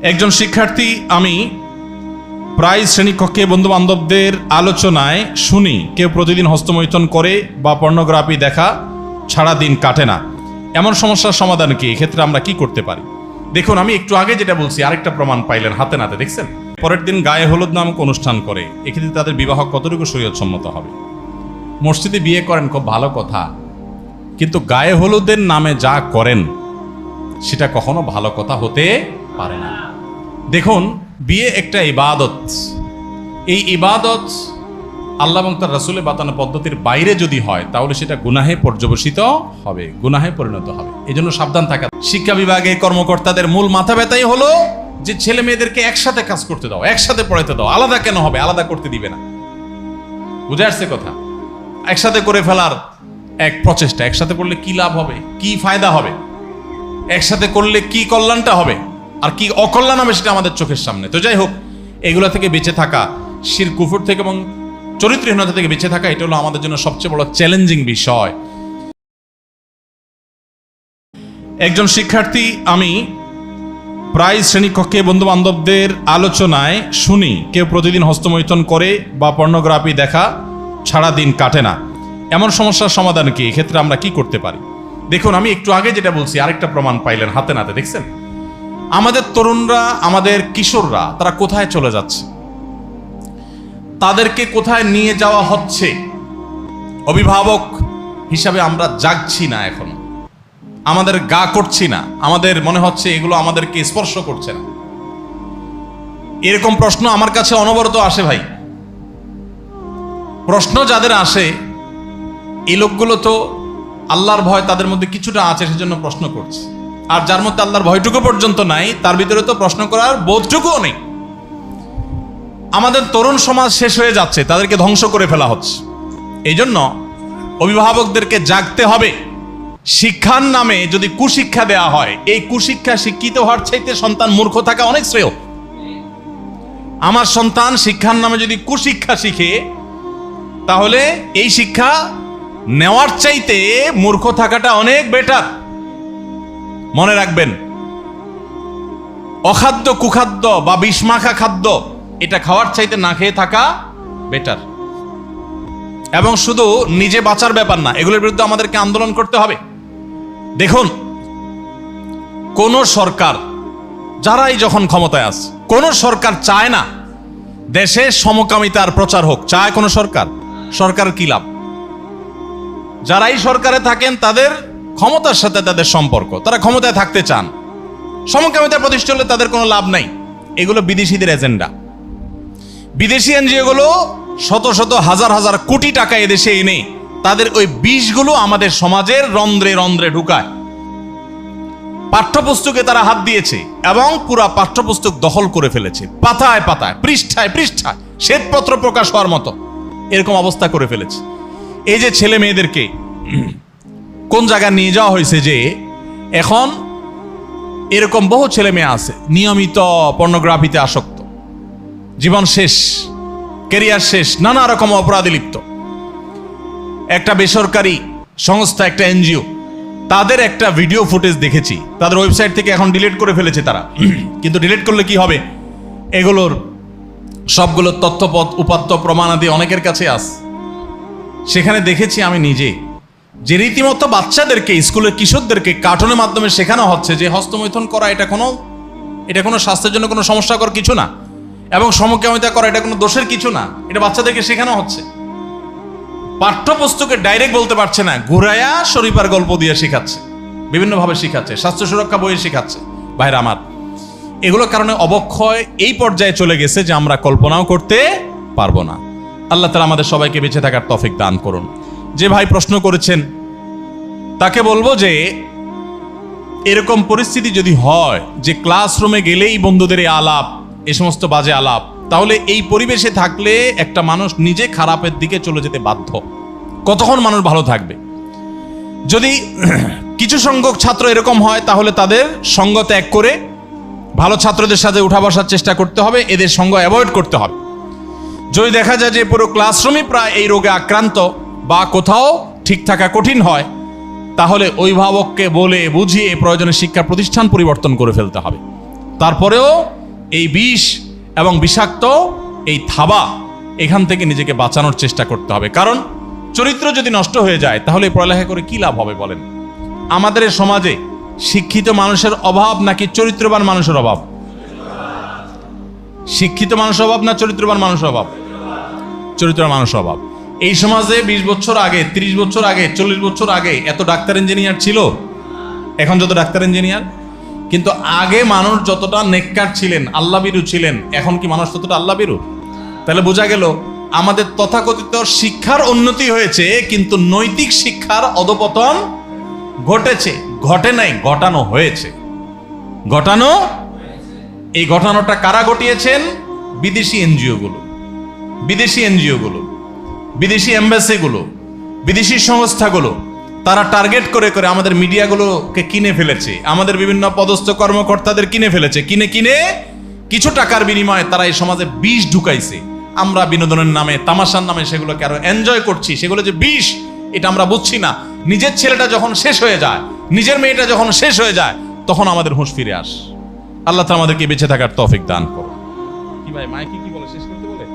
একজন শিক্ষার্থী আমি প্রায় শ্রেণীকক্ষে বন্ধু বান্ধবদের আলোচনায় শুনি কেউ প্রতিদিন হস্তমৈথুন করে বা পর্নোগ্রাফি দেখা ছাড়া দিন কাটে না। এমন সমস্যার সমাধান কি? এক্ষেত্রে আমরা কি করতে পারি? দেখুন, আমি একটু আগে যেটা বলছি আরেকটা প্রমাণ পাইলেন হাতে নাতে, দেখছেন? পরের দিন গায়ে হলুদ নামক অনুষ্ঠান করে, এক্ষেত্রে তাদের বিবাহ কতটুকু শরীয়তসম্মত হবে? মসজিদে বিয়ে করেন, খুব ভালো কথা, কিন্তু গায়ে হলুদের নামে যা করেন সেটা কখনো ভালো কথা হতে পারে না। দেখুন, বিয়ে একটা ইবাদত। এই ইবাদত আল্লাহ এবং তার রাসূলের বাতানো পদ্ধতির বাইরে যদি হয় তাহলে সেটা গুনাহে পর্যবসিত হবে, গুনাহে পরিণত হবে। এই জন্য সাবধান থাকা। শিক্ষা বিভাগে কর্মকর্তাদের মূল মাথা ব্যথাই হলো যে ছেলে মেয়েদেরকে একসাথে কাজ করতে দাও, একসাথে পড়াতে দাও। আলাদা কেন হবে? আলাদা করতে দিবে না। বুঝে আসছে কথা? একসাথে করে ফেলার এক প্রচেষ্টা। একসাথে করলে কি লাভ হবে, কি ফায়দা হবে, একসাথে করলে কি কল্যাণটা হবে আর কি অকল্যাণ হবে সেটা আমাদের চোখের সামনে। তো যাই হোক, এগুলো থেকে বেঁচে থাকা, শিরক কুফর থেকে এবং চরিত্রহীনতা থেকে বেঁচে থাকা, এটা হলো আমাদের জন্য সবচেয়ে বড় চ্যালেঞ্জিং বিষয়। একজন শিক্ষার্থী আমি প্রায় শ্রেণীকক্ষে বন্ধু বান্ধবদের আলোচনায় শুনি কেউ প্রতিদিন হস্তমৈথুন করে বা পর্নোগ্রাফি দেখা ছাড়া দিন কাটে না। এমন সমস্যার সমাধান কি? এক্ষেত্রে আমরা কি করতে পারি? দেখুন, আমি একটু আগে যেটা বলছি আরেকটা প্রমাণ পাইলেন হাতে নাতে, দেখছেন? আমাদের তরুণরা, আমাদের কিশোররা, তারা কোথায় চলে যাচ্ছে, তাদেরকে কোথায় নিয়ে যাওয়া হচ্ছে। অভিভাবক হিসাবে আমরা জাগছি না, এখন আমাদের গা করছি না, আমাদের মনে হচ্ছে এগুলো আমাদেরকে স্পর্শ করছে না। এরকম প্রশ্ন আমার কাছে অনবরত আসে ভাই। প্রশ্ন যাদের আসে, এই লোকগুলো তো আল্লাহর ভয় তাদের মধ্যে কিছুটা আছে, সেজন্য প্রশ্ন করছে। আর যার মধ্যে আল্লাহর ভয়টুকু পর্যন্ত নাই, তার ভিতরে তো প্রশ্ন করার বোধটুকুও নেই। আমাদের তরুণ সমাজ শেষ হয়ে যাচ্ছে, তাদেরকে ধ্বংস করে ফেলা হচ্ছে। এই জন্য অভিভাবকদেরকে জাগতে হবে। শিক্ষার নামে যদি কুশিক্ষা দেয়া হয়, এই কুশিক্ষা শিক্ষিত হওয়ার চাইতে সন্তান মূর্খ থাকা অনেক শ্রেয়। আমার সন্তান শিক্ষার নামে যদি কুশিক্ষা শিখে, তাহলে এই শিক্ষা নেওয়ার চাইতে মূর্খ থাকাটা অনেক বেটার। মনে রাখবেন, অখাদ্য, কুখাদ্য বা বিষমাখা খাদ্য, এটা খাওয়ার চাইতে না খেয়ে থাকা বেটার। এবং শুধু নিজে বাঁচার ব্যাপার না, এগুলোর বিরুদ্ধে আমাদেরকে আন্দোলন করতে হবে। দেখুন, কোন সরকার, যারাই যখন ক্ষমতায় আছে, কোন সরকার চায় না দেশে সমকামিতার প্রচার হোক। চায় কোন সরকার? সরকার কি লাভ? যারাই সরকারে থাকেন তাদের ক্ষমতার সাথে তাদের সম্পর্ক, তারা ক্ষমতায় থাকতে চান। সমকামিতা প্রতিষ্ঠা হলে তাদের কোনো লাভ নাই। এগুলো বিদেশিদের এজেন্ডা। বিদেশি এনজিওগুলো শত শত হাজার হাজার কোটি টাকা এদেশে এনে তাদের ওই বিষগুলো আমাদের সমাজের রন্ধ্রে রন্ধ্রে ঢুকায়। পাঠ্যপুস্তকে তারা হাত দিয়েছে এবং পুরা পাঠ্যপুস্তক দখল করে ফেলেছে। পাতায় পাতায়, পৃষ্ঠায় পৃষ্ঠায় শ্বেতপত্র প্রকাশ হওয়ার মতো এরকম অবস্থা করে ফেলেছে। এই যে ছেলে মেয়েদেরকে কোন জায়গায় নিয়ে যাওয়া হয়েছে, যে এখন এরকম বহু ছেলে মেয়ে আছে নিয়মিত পর্নোগ্রাফিতে আসক্ত, জীবন শেষ, ক্যারিয়ার শেষ, নানা রকম অপরাধে লিপ্ত। একটা বেসরকারি সংস্থা, একটা এনজিও, তাদের একটা ভিডিও ফুটেজ দেখেছি, তাদের ওয়েবসাইট থেকে এখন ডিলিট করে ফেলেছে তারা। কিন্তু ডিলিট করলে কি হবে? এগুলোর সবগুলো তথ্যপথ, উপাত্ত, প্রমাণাদি অনেকের কাছে আছে। সেখানে দেখেছি আমি নিজে যে রীতিমতো বাচ্চাদেরকে, স্কুলের কিশোরদেরকে কার্টুনের মাধ্যমে শেখানো হচ্ছে যে হস্তমৈথুন করা এটা কোনো স্বাস্থ্যের জন্য কোনো সমস্যাকর কিছু না, এবং সমকামিতা করা এটা কোনো দোষের কিছু না। এটা বাচ্চাদেরকে শেখানো হচ্ছে। পাঠ্যপুস্তকে ডাইরেক্ট বলতে পারছে না, ঘুরায়া শরীফার গল্প দিয়ে শেখাচ্ছে, বিভিন্নভাবে শেখাচ্ছে, স্বাস্থ্য সুরক্ষা বইয়ে শেখাচ্ছে। ভাইরা আমার, এগুলোর কারণে অবক্ষয় এই পর্যায়ে চলে গেছে যে আমরা কল্পনাও করতে পারবো না। আল্লাহ তাআলা আমাদের সবাইকে বেঁচে থাকার তৌফিক দান করুন। যে ভাই প্রশ্ন করেছেন তাকে বলবো যে এরকম পরিস্থিতি যদি হয় যে ক্লাসরুমে গেলেই বন্ধুদের এই আলাপ, এ সমস্ত বাজে আলাপ, তাহলে এই পরিবেশে থাকলে একটা মানুষ নিজে খারাপের দিকে চলে যেতে বাধ্য। কতক্ষণ মানুষ ভালো থাকবে? যদি কিছু সংখ্যক ছাত্র এরকম হয় তাহলে তাদের সঙ্গ ত্যাগ করে ভালো ছাত্রদের সাথে উঠা বসার চেষ্টা করতে হবে, এদের সঙ্গ অ্যাভয়েড করতে হবে। যদি দেখা যায় যে পুরো ক্লাসরুমই প্রায় এই রোগে আক্রান্ত বা কোথাও ঠিক থাকা কঠিন হয়, তাহলে অভিভাবককে বলে বুঝিয়ে প্রয়োজনে শিক্ষা প্রতিষ্ঠান পরিবর্তন করে ফেলতে হবে। তারপরেও এই বিষ এবং বিষাক্ত এই থাবা এখান থেকে নিজেকে বাঁচানোর চেষ্টা করতে হবে। কারণ চরিত্র যদি নষ্ট হয়ে যায় তাহলে পড়ালেখা করে কি লাভ হবে বলেন? আমাদের এই সমাজে শিক্ষিত মানুষের অভাব নাকি চরিত্রবান মানুষের অভাব? শিক্ষিত মানুষের অভাব না চরিত্রবান মানুষের অভাব? চরিত্রবান মানুষের অভাব। এই সমাজে 20 বছর আগে, 30 বছর আগে, 40 বছর আগে এত ডাক্তার ইঞ্জিনিয়ার ছিল এখন যত ডাক্তার ইঞ্জিনিয়ার? কিন্তু আগে মানুষ যতটা নেককার ছিলেন, আল্লাহভীরু ছিলেন, এখন কি মানুষ ততটা আল্লাহভীরু? তাহলে বোঝা গেল আমাদের তথাকথিত শিক্ষার উন্নতি হয়েছে কিন্তু নৈতিক শিক্ষার অধপতন ঘটেছে। ঘটে নাই, ঘটানো হয়েছে। ঘটানো, এই ঘটানোটা কারা ঘটিয়েছেন? বিদেশি এনজিওগুলো, বিদেশি এনজিওগুলো, বিদেশি এম্বাসিগুলো, বিদেশি সংস্থাগুলো। তারা টার্গেট করে করে আমাদের মিডিয়াগুলোকে কিনে ফেলেছে, আমাদের বিভিন্ন পদস্থ কর্মকর্তাদের কিনে ফেলেছে। কিনে কিনে কিছু টাকার বিনিময়ে তারা এই সমাজে বিষ ঢুকাইছে। আমরা বিনোদনের নামে, তামাশার নামে সেগুলোকে আরো এনজয় করছি। সেগুলো যে বিষ এটা আমরা বুঝছি না। নিজের ছেলেটা যখন শেষ হয়ে যায়, নিজের মেয়েটা যখন শেষ হয়ে যায়, তখন আমাদের হুঁশ ফিরে আস। আল্লাহ তাআলা আমাদেরকে বেঁচে থাকার তৌফিক দান করো। কি ভাই মাইকে কি বলে শেষ করতে বলে?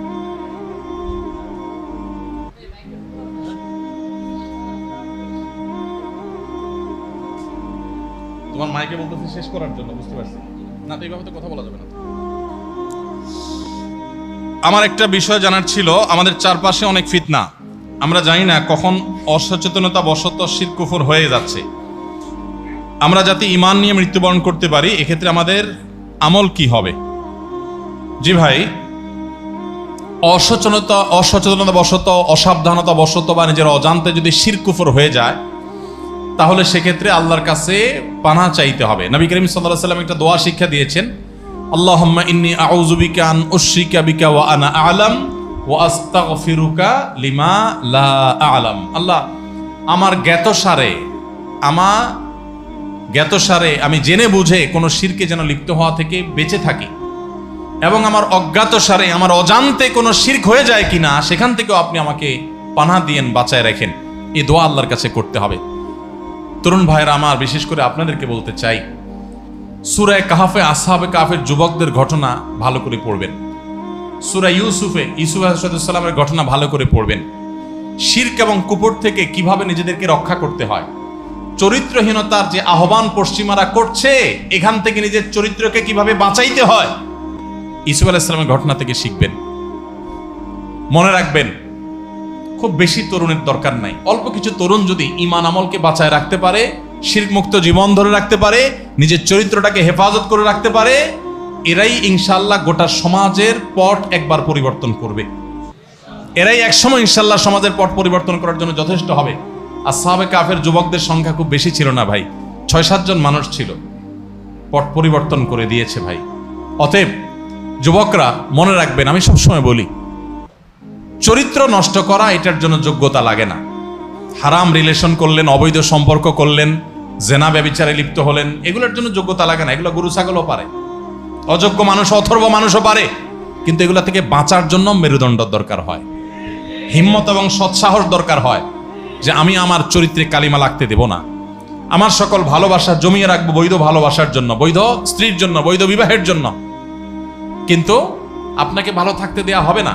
তোমার মাইকে বলতেছি শেষ করার জন্য, বুঝতে পারছি না? তো এইভাবে তো কথা বলা যাবে না। আমার একটা বিষয় জানার ছিল, আমাদের চারপাশে অনেক ফিতনা, আমরা জানি না কখন অসচেতনতা বশত শিরক কুফর হয়ে যাচ্ছে। আমরা যাতে ঈমান নিয়ে মৃত্যুবরণ করতে পারি এক্ষেত্রে আমাদের আমল কি হবে? জি ভাই, অসচেতনতা বশত, অসাবধানতা বশত বা নিজের অজান্তে যদি শিরক কুফর হয়ে যায় তাহলে সেক্ষেত্রে আল্লাহর কাছে পানাহ চাইতে হবে। নবী করিম সাল্লাল্লাহু আলাইহি ওয়াসাল্লাম একটা দোয়া শিক্ষা দিয়েছেন, আল্লাহুম্মা ইন্নী আউযু বিকা আন উশরিকা বিকা ওয়া আনা আ'লাম ওয়া আস্তাগফিরুকা লিমা লা আ'লাম। আল্লাহ, আমার জ্ঞাতসারে আমি জেনে বুঝে কোনো শিরকে যেন লিপ্ত হওয়া থেকে বেঁচে থাকি, এবং আমার অজ্ঞাতসারে, আমার অজান্তে কোনো শিরক হয়ে যায় কিনা সেখান থেকেও আপনি আমাকে পানাহ দিয়েন, বাঁচায় রাখেন। এই দোয়া আল্লাহর কাছে করতে হবে। তরুণ ভাইয়েরা আমার, বিশেষ করে আপনাদেরকে বলতে চাই, সূরা কাহফে আসহাবে কাহফের যুবকদের ঘটনা ভালো করে পড়বেন। সূরা ইউসুফ আলাইহিস সালামের ঘটনা ভালো করে পড়বেন। শিরক এবং কুফর থেকে কিভাবে নিজেদেরকে রক্ষা করতে হয়, চরিত্রহীনতার যে আহ্বান পশ্চিমারা করছে এখান থেকে নিজের চরিত্রকে কিভাবে বাঁচাইতে হয়, ইউসুফ আলাইহিস সালামের ঘটনা থেকে শিখবেন। মনে রাখবেন, খুব বেশি তরুণের দরকার নাই। অল্প কিছু তরুণ যদি ঈমান আমলকে বাঁচায় রাখতে পারে, শিরক মুক্ত জীবন ধরে রাখতে পারে, নিজের চরিত্রটাকে হেফাজত করে রাখতে পারে, এরাই ইনশাআল্লাহ গোটা সমাজের পট একবার পরিবর্তন করবে। এরাই একসময় ইনশাআল্লাহ সমাজের পট পরিবর্তন করার জন্য যথেষ্ট হবে। আসহাবে কাহফের যুবকদের সংখ্যা খুব বেশি ছিল না ভাই, 6-7 জন মানুষ ছিল, পট পরিবর্তন করে দিয়েছে ভাই। অতএব যুবকরা মনে রাখবেন, আমি সবসময় বলি, চরিত্র নষ্ট করা এটার জন্য যোগ্যতা লাগে না। হারাম রিলেশন করলেন, অবৈধ সম্পর্ক করলেন, জেনা ব্যভিচারে লিপ্ত হলেন, এগুলোর জন্য যোগ্যতা লাগে না। এগুলো গরু ছাগলও পারে, অযোগ্য মানুষ, অথর্ব মানুষও পারে। কিন্তু এগুলো থেকে বাঁচার জন্য মেরুদণ্ড দরকার হয়, হিম্মত এবং সৎসাহস দরকার হয় যে আমি আমার চরিত্রে কালিমা লাগতে দেব না। আমার সকল ভালোবাসা জমিয়ে রাখবো বৈধ ভালোবাসার জন্য, বৈধ স্ত্রীর জন্য, বৈধ বিবাহের জন্য। কিন্তু আপনাকে ভালো থাকতে দেয়া হবে না।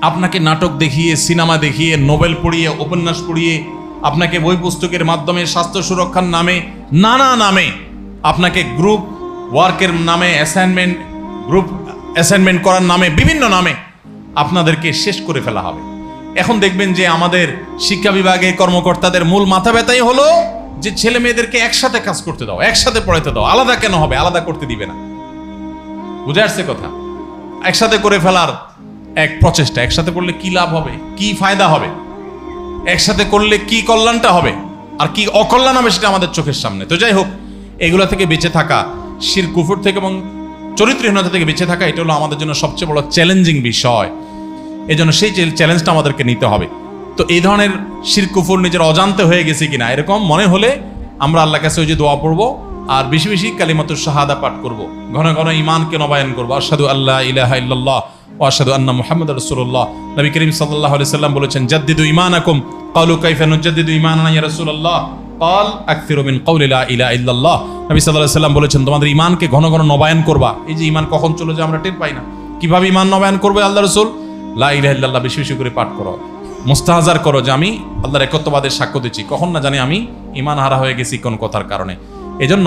আপনাকে নাটক দেখিয়ে, সিনেমা দেখিয়ে, নোবেল পড়িয়ে, উপন্যাস পড়িয়ে, আপনাকে বই পুস্তকের মাধ্যমে, স্বাস্থ্য সুরক্ষার নামে, নানা নামে, আপনাকে গ্রুপ ওয়ার্কের নামে, গ্রুপ অ্যাসাইনমেন্ট করার নামে, বিভিন্ন নামে আপনাদেরকে শেষ করে ফেলা হবে। এখন দেখবেন যে আমাদের শিক্ষা বিভাগে কর্মকর্তাদের মূল মাথা ব্যথাই হলো যে ছেলে মেয়েদেরকে একসাথে কাজ করতে দাও, একসাথে পড়াতে দাও। আলাদা কেন হবে? আলাদা করতে দিবে না। বুঝে আসছে কথা? একসাথে করে ফেলার এক প্রচেষ্টা। একসাথে করলে কি লাভ হবে, কি ফায়দা হবে, একসাথে করলে কি কল্যাণটা হবে আর কি অকল্যাণ হবে সেটা আমাদের চোখের সামনে। তো যাই হোক, এগুলো থেকে বেঁচে থাকা, শিরক কুফর থেকে এবং চরিত্রহীনতা থেকে বেঁচে থাকা, এটা হলো আমাদের জন্য সবচেয়ে বড় চ্যালেঞ্জিং বিষয়। এই জন্য সেই চ্যালেঞ্জটা আমাদেরকে নিতে হবে। তো এই ধরনের শিরক কুফর নিজের অজান্তে হয়ে গেছে কিনা এরকম মনে হলে আমরা আল্লাহর কাছে ওই যে দোয়া পড়বো, আর বেশি বেশি কালিমাতুশ শাহাদা পাঠ করব, ঘন ঘন ঈমানকে নবায়ন করব। আশহাদু আল্লা ইলাহা ইল্লাল্লাহ ওয়া আশহাদু আন্না মুহাম্মাদুর রাসূলুল্লাহ। নবী করিম সাল্লাল্লাহু আলাইহি সাল্লাম বলেছেন, জাদ্দিদু ঈমানাকুম। ক্বালু কাইফা নুজাদ্দিদু ঈমানানা ইয়া রাসূলুল্লাহ? ক্বাল আকসিরু মিন কওলি লা ইলাহা ইল্লাল্লাহ। নবী সাল্লাল্লাহু আলাইহি ওয়াসাল্লাম বলেছেন, তোমাদের ঈমানকে ঘন ঘন নবায়ন করবা। এই যে ঈমান কখন চলে যায় আমরা টের পাই না। কিভাবে ঈমান নবায়ন করবে আল্লাহর রাসূল? লা ইলাহা ইল্লাল্লাহ বেশি বেশি করে পাঠ করো, মুস্তাহজার করো যে আমি আল্লাহর একত্ববাদের সাক্ষ্য দিচ্ছি, কখন না জানি আমি ঈমান হারা হয়ে গেছি কোন কথার কারণে। এজন্য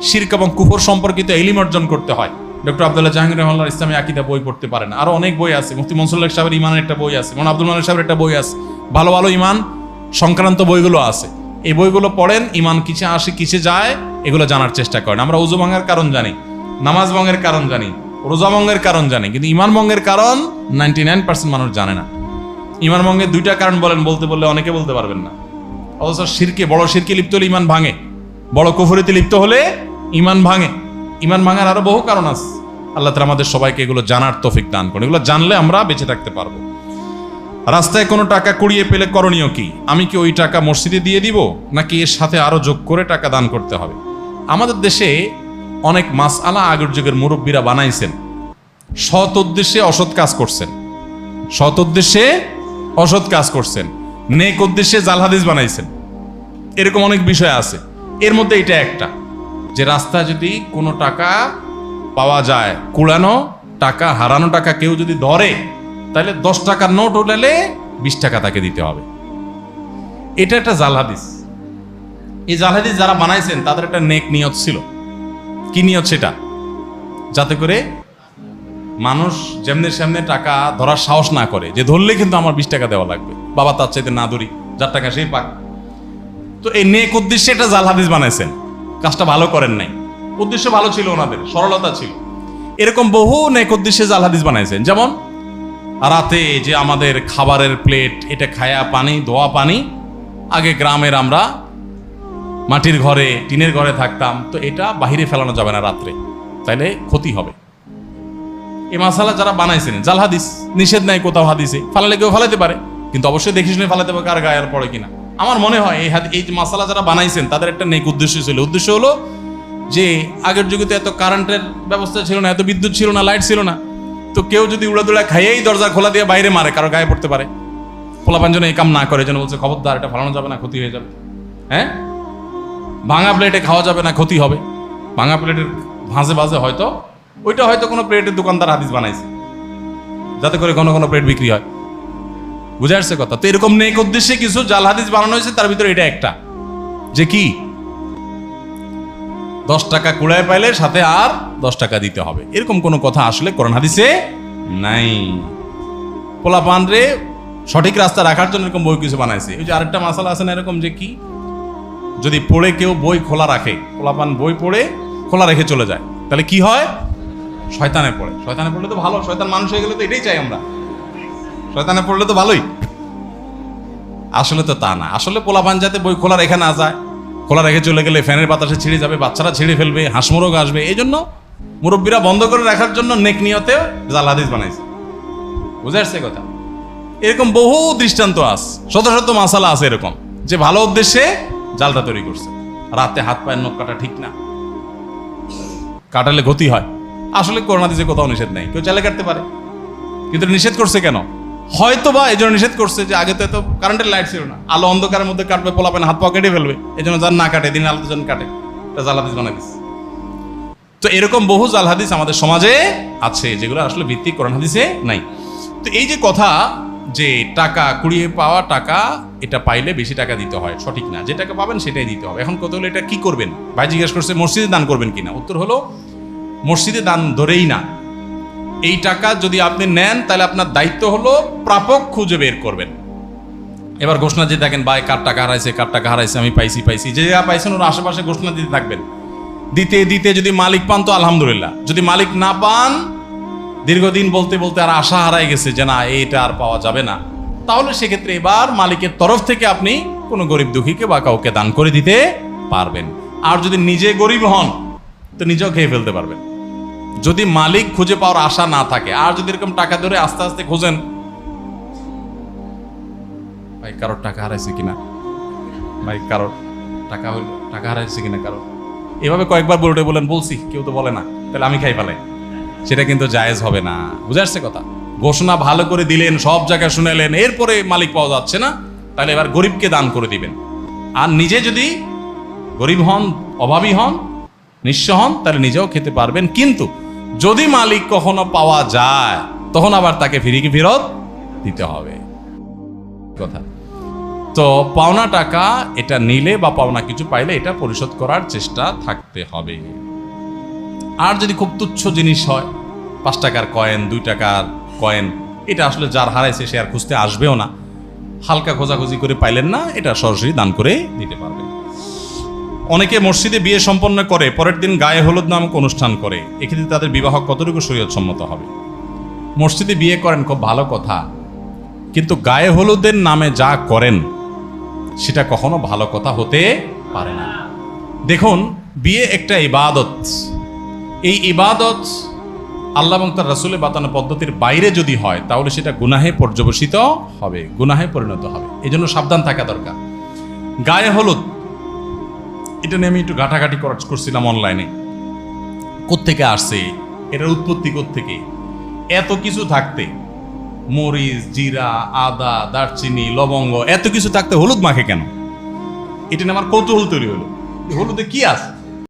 শিরক এবং কুফর সম্পর্কিত ইলম অর্জন করতে হয়। ডক্টর আব্দুল্লাহ জাহাঙ্গীর রাহিমাহুল্লাহ ইসলামী আকীদা বই পড়তে পারেন, আরো অনেক বই আছে। মুফতি মনসুরুল হক সাহেবের ঈমানের একটা বই আছে, মৌলানা আব্দুল মান্নান সাহেবের একটা বই আছে, ভালো ভালো ঈমান সংক্রান্ত বইগুলো আছে। এই বইগুলো পড়েন, ঈমান কিসে আসে কিসে যায় এগুলো জানার চেষ্টা করেন। আমরা ওযু ভাঙার কারণ জানি, নামাজ ভঙ্গের কারণ জানি, রোজা ভঙ্গের কারণ জানি, কিন্তু ঈমান ভঙ্গের কারণ 99% মানুষ জানে না। ঈমান ভঙ্গের দুইটা কারণ বলেন, বলতে বললে অনেকে বলতে পারবেন না। অথচ শিরকে, বড় শিরকে লিপ্ত হলে ঈমান ভাঙে, বড় কুফরিতে লিপ্ত হলে ঈমান ভাঙে। ঈমান ভাঙার আরো বহু কারণ আছে। আল্লাহ তাআলা আমাদের সবাইকে এগুলো জানার তৌফিক দান করুন। এগুলো জানলে আমরা বেঁচে থাকতে পারবো। রাস্তায় কোনো টাকা কুড়িয়ে পেলে করণীয় কি? আমি কি ওই টাকা মসজিদে দিয়ে দিব, নাকি এর সাথে আরো যোগ করে টাকা দান করতে হবে? আমাদের দেশে অনেক মাসআলা আগের যুগের মুরব্বীরা বানাইছেন, সৎ উদ্দেশ্যে অসৎ কাজ করছেন, সৎ উদ্দেশ্যে অসৎ কাজ করছেন, নেক উদ্দেশ্যে জাল হাদিস বানাইছেন। এরকম অনেক বিষয় আছে। এর মধ্যে এটা একটা, যে রাস্তায় যদি কোনো টাকা পাওয়া যায়, কুড়ানো টাকা, হারানো টাকা কেউ যদি ধরে, তাহলে 10 টাকার নোট উঠালে 20 টাকা তাকে দিতে হবে। এটা একটা জাল হাদিস। এই জাল হাদিস যারা বানাইছেন তাদের একটা নেক নিয়ত ছিল। কি নিয়ত সেটা? যাতে করে মানুষ যেমনি সেমনি টাকা ধরার সাহস না করে, যে ধরলে কিন্তু আমার 20 টাকা দেওয়া লাগবে, বাবা তার চাইতে না ধরি, যার টাকা সেই পাক। তো এই নেক উদ্দেশ্যে একটা জাল হাদিস বানাইছেন, কাজটা ভালো করেন নাই। উদ্দেশ্য ভালো ছিল, ওনাদের সরলতা ছিল। এরকম বহু নেক উদ্দেশ্যে জাল হাদিস বানাইছেন। যেমন রাতে যে আমাদের খাবারের প্লেট, এটা খায়া পানি, ধোয়া পানি, আগে গ্রামের আমরা মাটির ঘরে, টিনের ঘরে থাকতাম, তো এটা বাহিরে ফেলানো যাবে না রাত্রে, তাইলে ক্ষতি হবে। এই মাসালা যারা বানাইছেন জাল হাদিস, নিষেধ নাই কোথাও হাদিসে, ফালালে কেউ ফালাতে পারে, কিন্তু অবশ্যই দেখে শুনে ফালাতে হবে কার গায়ে আর পড়ে কিনা। আমার মনে হয় এই মাসালা যারা বানাইছেন তাদের একটা নেক উদ্দেশ্য ছিল। উদ্দেশ্য হলো যে আগের যুগে তো এত কারেন্টের ব্যবস্থা ছিল না, এত বিদ্যুৎ ছিল না, লাইট ছিল না, তো কেউ যদি উড়াদুড়া খাইয়েই দরজা খোলা দিয়ে বাইরে মারে, কারো গায়ে পড়তে পারে। পোলাপান যেন এই কাম না করে, যেন বলছে খবরদার এটা ফালানো যাবে না, ক্ষতি হয়ে যাবে। হ্যাঁ, ভাঙা প্লেটে খাওয়া যাবে না, ক্ষতি হবে। ভাঙা প্লেটের ভাঁজে ভাঁজে হয়তো ওইটা হয়তো কোনো প্লেটের দোকানদার হাদিস বানাইছে, যাতে করে ঘন ঘন প্লেট বিক্রি হয়। বুঝে আসছে কথা? তো এরকম নেক উদ্দেশ্যে কিছু জাল হাদিস বানানো হয়েছে, তার ভিতরে এটা একটা, যে কি 10 টাকা কুড়ায় পাইলে সাথে আর 10 টাকা দিতে হবে, এরকম কোনো কথা আসলে কোরআন হাদিসে নাই। পোলাপান রে সঠিক রাস্তা রাখার জন্য এরকম বই কিছু বানাইছে। ওই যে আরেকটা মাসালা আছে না এরকম, যে কি যদি পড়ে কেউ বই খোলা রাখে, পোলাপান বই পড়ে খোলা রেখে চলে যায়, তাহলে কি হয়? শয়তানে পড়ে। শয়তানে পড়লে তো ভালো, শয়তান মানুষ হয়ে গেলে তো এটাই চাই আমরা, শয়তানে পড়লে তো ভালোই। আসলে তো তা না। আসলে পোলাপান যাতে বই খোলা রেখে না যায়, খোলা রেখে চলে গেলে ফ্যানের বাতাসে ছিঁড়ে যাবে, বাচ্চারা ছিঁড়ে ফেলবে, হাঁসমোরগ আসবে, এই জন্য মুরব্বীরা বন্ধ করে রাখার জন্য নেক নিয়তেও জাল হাদিস বানাইছে। বুঝে আসছে কথা? এরকম বহু দৃষ্টান্ত আছে, শত শত মাসালা আছে এরকম, যে ভালো উদ্দেশ্যে জালটা তৈরি করছে। রাতে হাত পায়ের নখ কাটা ঠিক না, কাটালে ক্ষতি হয়। আসলে কোরআন হাদিসে কোথাও নিষেধ নাই, কেউ চাইলে কাটতে পারে, কিন্তু নিষেধ করছে কেন? হয়তো বা এই জন্য নিষেধ করছে যে আগে তো এত কারেন্টের লাইট ছিল না, আলো অন্ধকারের মধ্যে কাটবে, পোলাপেন হাত পা কেটে ফেলবে, এই জন্য যার না কাটে, দিন আলোতে যেন কাটে, এটা জাল হাদিস বানাই দিচ্ছে। তো এরকম বহু জাল হাদিস আমাদের সমাজে আছে, যেগুলো আসলে ভিত্তি কোরআন হাদিসে নাই। তো এই যে কথা, যে টাকা কুড়িয়ে পাওয়া টাকা, এটা পাইলে বেশি টাকা দিতে হয়, সঠিক না। যে টাকা পাবেন সেটাই দিতে হবে। এখন কত হলো, এটা কি করবেন? ভাই জিজ্ঞেস করছে মসজিদে দান করবেন কিনা। উত্তর হলো মসজিদে দান ধরেই না। এই টাকা যদি আপনি নেন, তাহলে আপনার দায়িত্ব হলো প্রাপক খুঁজে বের করবেন। এবার ঘোষণা দিয়ে থাকেন, ভাই কার টাকা হারাইছে, কার টাকা হারাইছে, আমি পাইছি, যে যা পাইছেন ওর আশেপাশে ঘোষণা দিতে থাকবেন। দিতে দিতে যদি মালিক পান তো আলহামদুলিল্লাহ, যদি মালিক না পান, দীর্ঘদিন বলতে বলতে আর আশা হারাই গেছে যে না এইটা আর পাওয়া যাবে না, তাহলে সেক্ষেত্রে এবার মালিকের তরফ থেকে আপনি কোনো গরিব দুঃখীকে বা কাউকে দান করে দিতে পারবেন। আর যদি নিজে গরিব হন তো নিজেও খেয়ে ফেলতে পারবেন, যদি মালিক খুঁজে পাওয়ার আশা না থাকে। আর যদি এরকম টাকা ধরে আস্তে আস্তে খোঁজেন, ভাই কারোর টাকা হারাইছে কিনা, ভাই কারোর টাকা হারাইছে কিনা কারোর, এভাবে কয়েকবার বলেন, বলছি, কেউ তো বলে না, তাহলে আমি খাই ফেলাই, সেটা কিন্তু জায়েজ হবে না। বুঝে আসছে কথা? ঘোষণা ভালো করে দিলেন, সব জায়গায় শুনেলেন, এরপরে মালিক পাওয়া যাচ্ছে না, তাহলে এবার গরিবকে দান করে দিবেন। আর নিজে যদি গরিব হন, অভাবী হন, নিঃস্ব হন, তাহলে নিজেও খেতে পারবেন। কিন্তু যদি মালিক কখনো পাওয়া যায় তখন আবার তাকে ফেরত দিতে হবে কথা। তো পাওনা টাকা এটা নিলে বা পাওনা কিছু পাইলে এটা পরিশোধ করার চেষ্টা থাকতে হবে। আর যদি খুব তুচ্ছ জিনিস হয়, 5 টাকার কয়েন, 2 টাকার কয়েন, এটা আসলে যার হারাইছে সে আর খুঁজতে আসবেও না, হালকা খোঁজাখুঁজি করে পাইলেন না, এটা সরাসরি দান করে দিতে পারবেন। অনেকে মসজিদে বিয়ে সম্পন্ন করে পরের দিন গায়ে হলুদ নামক অনুষ্ঠান করে, এক্ষেত্রে তাদের বিবাহ কতটুকু শরীয়তসম্মত হবে? মসজিদে বিয়ে করেন, খুব ভালো কথা, কিন্তু গায়ে হলুদের নামে যা করেন সেটা কখনো ভালো কথা হতে পারে না। দেখুন, বিয়ে একটা ইবাদত। এই ইবাদত আল্লাহ এবং তার রাসূলের বাতানো পদ্ধতির বাইরে যদি হয় তাহলে সেটা গুনাহে পর্যবসিত হবে, গুনাহে পরিণত হবে। এই জন্য সাবধান থাকা দরকার। গায়ে হলুদ, এটা নিয়ে আমি একটু ঘাটাঘাটি করছিলাম অনলাইনে, কোত্থেকে আসছে, এটার উৎপত্তি কোত্থেকে, এত কিছু থাকতে, মরিচ, জিরা, আদা, দারচিনি, লবঙ্গ, এত কিছু থাকতে হলুদ মাখে কেন? এটা নিয়ে আমার কৌতূহল তৈরি হলো, হলুদে কি আছে?